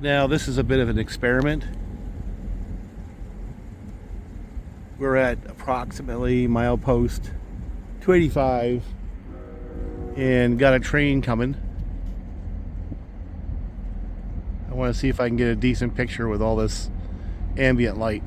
Now this is a bit of an experiment. We're at approximately milepost 285 and got a train coming. I want to see if I can get a decent picture with all this ambient light.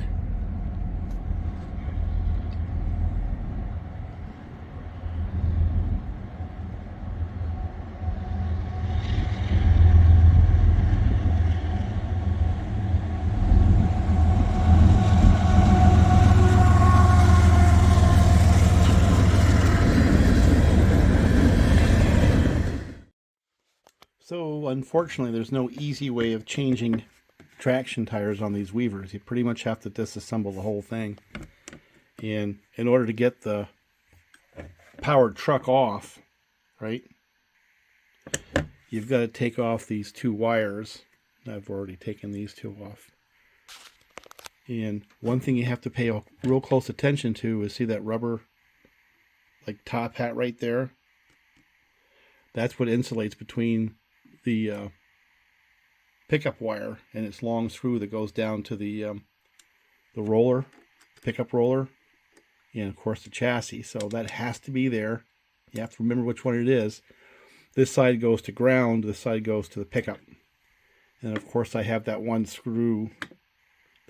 So unfortunately, there's no easy way of changing traction tires on these Weavers. You pretty much have to disassemble the whole thing. And in order to get the powered truck off, right, you've got to take off these two wires. I've already taken these two off. And one thing you have to pay real close attention to is, see that rubber like top hat right there? That's what insulates between the pickup wire and its long screw that goes down to the roller, pickup roller, and of course the chassis. So that has to be there. You have to remember which one it is. This side goes to ground, this side goes to the pickup. And of course I have that one screw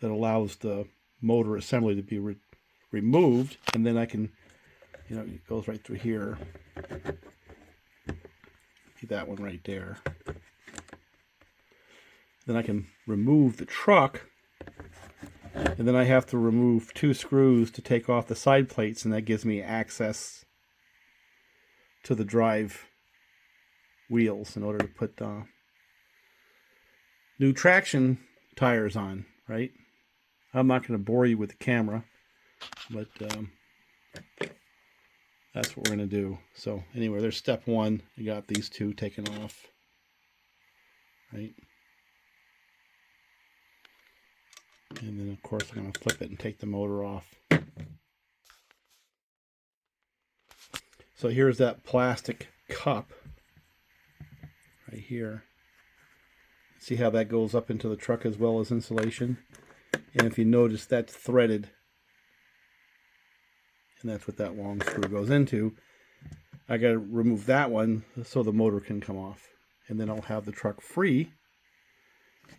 that allows the motor assembly to be removed, and then I can, it goes right through here. See that one right there. Then I can remove the truck, and then I have to remove two screws to take off the side plates, and that gives me access to the drive wheels in order to put new traction tires on, right? I'm not going to bore you with the camera, but that's what we're going to do. So anyway, there's step one. You got these two taken off, right? And then of course I'm going to flip it and take the motor off. So here's that plastic cup right here. See how that goes up into the truck as well as insulation? And if you notice, that's threaded. And that's what that long screw goes into. I got to remove that one so the motor can come off. And then I'll have the truck free.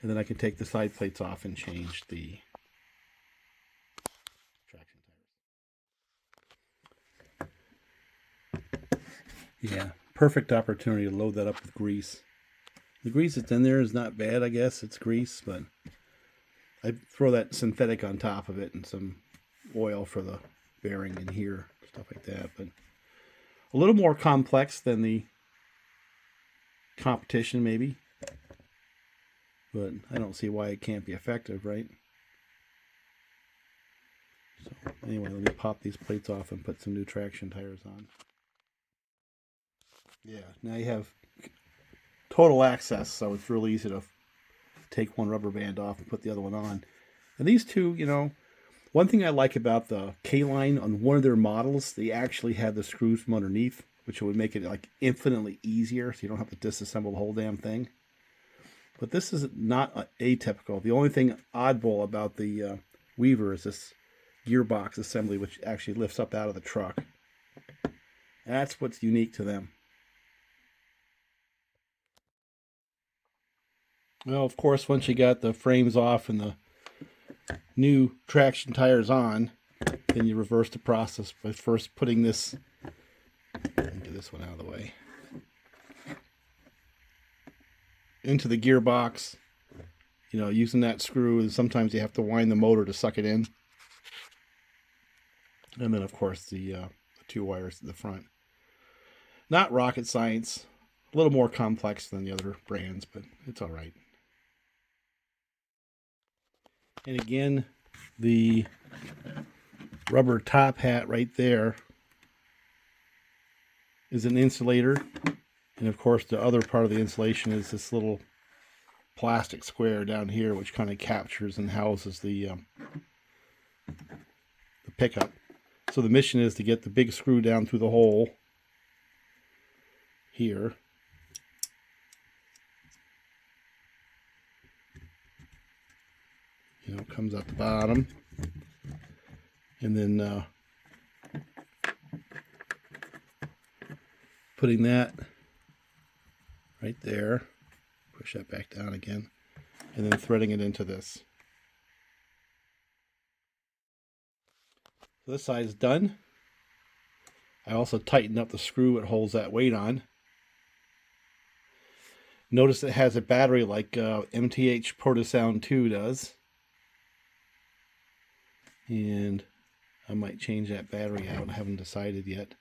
And then I can take the side plates off and change the traction tires. Yeah, perfect opportunity to load that up with grease. The grease that's in there is not bad, I guess. It's grease, but I throw that synthetic on top of it and some oil for the bearing in here, stuff like that. But a little more complex than the competition, maybe. But I don't see why it can't be effective, right? So anyway, let me pop these plates off and put some new traction tires on. Yeah, now you have total access, so it's really easy to take one rubber band off and put the other one on. And these two, one thing I like about the K-Line, on one of their models, they actually had the screws from underneath, which would make it like infinitely easier, so you don't have to disassemble the whole damn thing. But this is not atypical. The only thing oddball about the Weaver is this gearbox assembly, which actually lifts up out of the truck. That's what's unique to them. Well, of course, once you got the frames off and the new traction tires on, then you reverse the process by first putting this, get this one out of the way, into the gearbox, using that screw, and sometimes you have to wind the motor to suck it in. And then, of course, the two wires at the front. Not rocket science, a little more complex than the other brands, but it's all right. And again, the rubber top hat right there is an insulator. And of course, the other part of the insulation is this little plastic square down here, which kind of captures and houses the pickup. So the mission is to get the big screw down through the hole here. it comes out the bottom. And then putting that right there, push that back down again, and then threading it into this. So this side is done. I also tightened up the screw that holds that weight on. Notice it has a battery like MTH Protosound 2 does. And I might change that battery out. I haven't decided yet.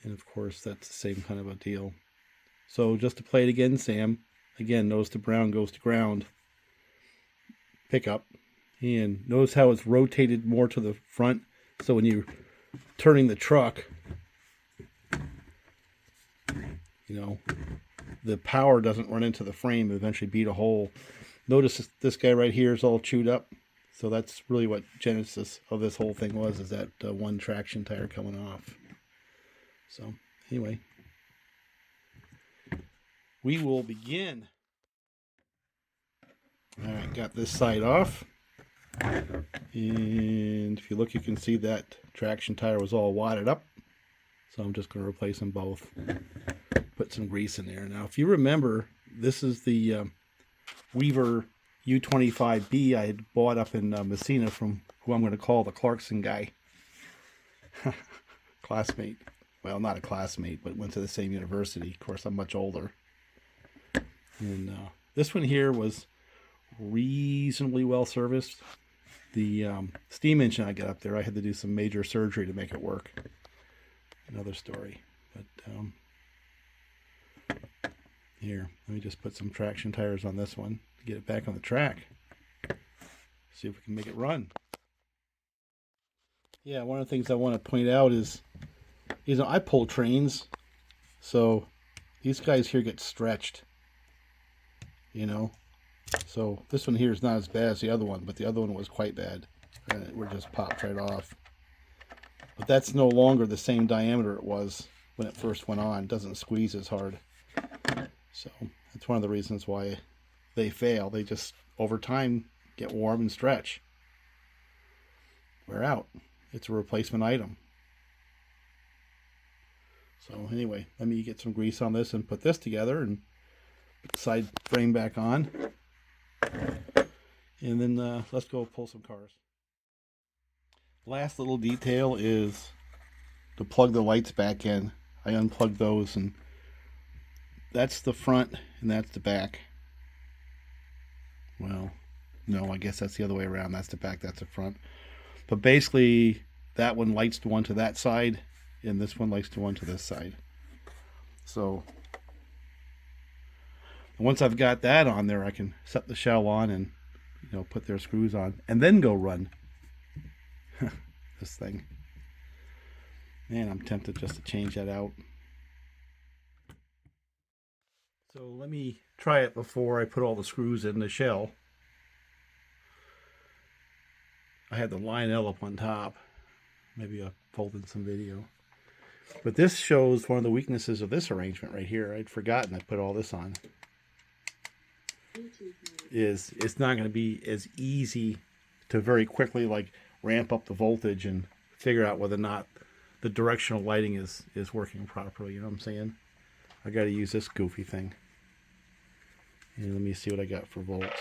And of course, that's the same kind of a deal. So just to play it again, Sam. Again, notice the brown goes to ground. Pickup. And notice how it's rotated more to the front. So when you're turning the truck, you know, the power doesn't run into the frame and eventually beat a hole. Notice this guy right here is all chewed up. So that's really what genesis of this whole thing was, is that one traction tire coming off. So anyway, we will begin. All right, got this side off. And if you look, you can see that traction tire was all wadded up. So I'm just going to replace them both. Put some grease in there. Now, if you remember, this is the Weaver U25B I had bought up in Messina from who I'm going to call the Clarkson guy. Classmate. Well, not a classmate, but went to the same university. Of course, I'm much older. And this one here was reasonably well serviced. The steam engine I got up there, I had to do some major surgery to make it work. Another story. But here, let me just put some traction tires on this one to get it back on the track. See if we can make it run. Yeah, one of the things I want to point out is, you know, I pull trains, so these guys here get stretched, you know. So this one here is not as bad as the other one, but the other one was quite bad. And it would just popped right off. But that's no longer the same diameter it was when it first went on. It doesn't squeeze as hard. So that's one of the reasons why they fail. They just, over time, get warm and stretch. Wear out. It's a replacement item. So anyway, let me get some grease on this and put this together and put the side frame back on. And then let's go pull some cars. Last little detail is to plug the lights back in. I unplugged those, and that's the front and that's the back. Well, no, I guess that's the other way around. That's the back, that's the front. But basically, that one lights to one to that side, and this one lights to one to this side. So once I've got that on there, I can set the shell on and, you know, put their screws on and then go run this thing. Man, I'm tempted just to change that out. So let me try it before I put all the screws in the shell. I had the Lionel up on top. Maybe I'll fold in some video. But this shows one of the weaknesses of this arrangement right here. I'd forgotten I put all this on. Is it's not going to be as easy to very quickly like ramp up the voltage and figure out whether or not the directional lighting is working properly. You know what I'm saying? I got to use this goofy thing. And let me see what I got for volts.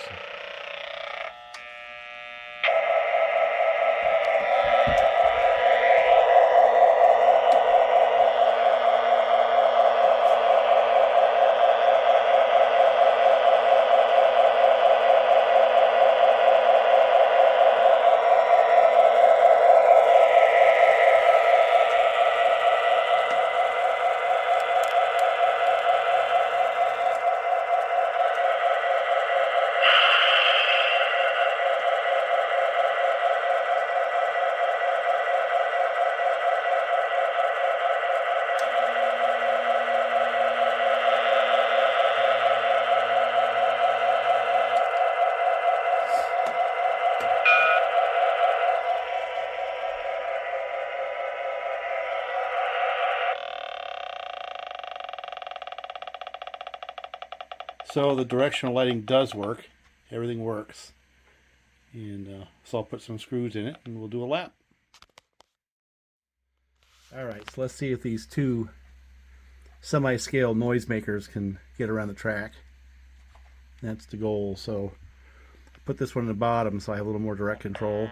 So the directional lighting does work. Everything works. And so I'll put some screws in it and we'll do a lap. Alright, so let's see if these two semi-scale noisemakers can get around the track. That's the goal. So put this one in the bottom so I have a little more direct control.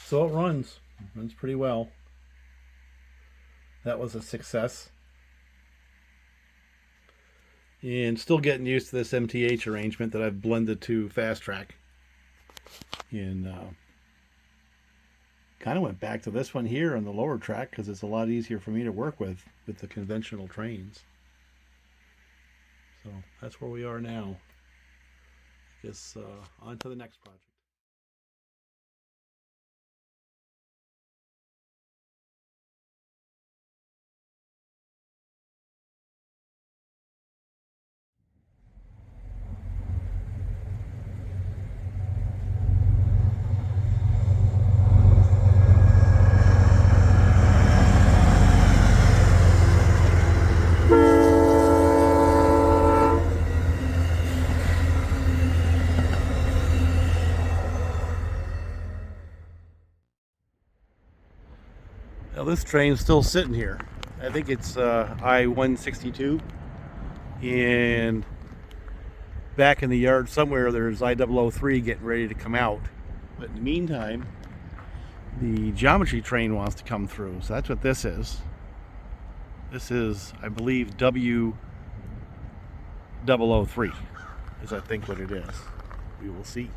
So it runs pretty well. That was a success. And still getting used to this MTH arrangement that I've blended to Fast Track. And kind of went back to this one here on the lower track because it's a lot easier for me to work with the conventional trains. So that's where we are now. I guess on to the next project. Now this train's still sitting here. I think it's I-162, and back in the yard somewhere there's I-003 getting ready to come out. But in the meantime, the geometry train wants to come through, so that's what this is. This is, I believe, W003 is I think what it is. We will see.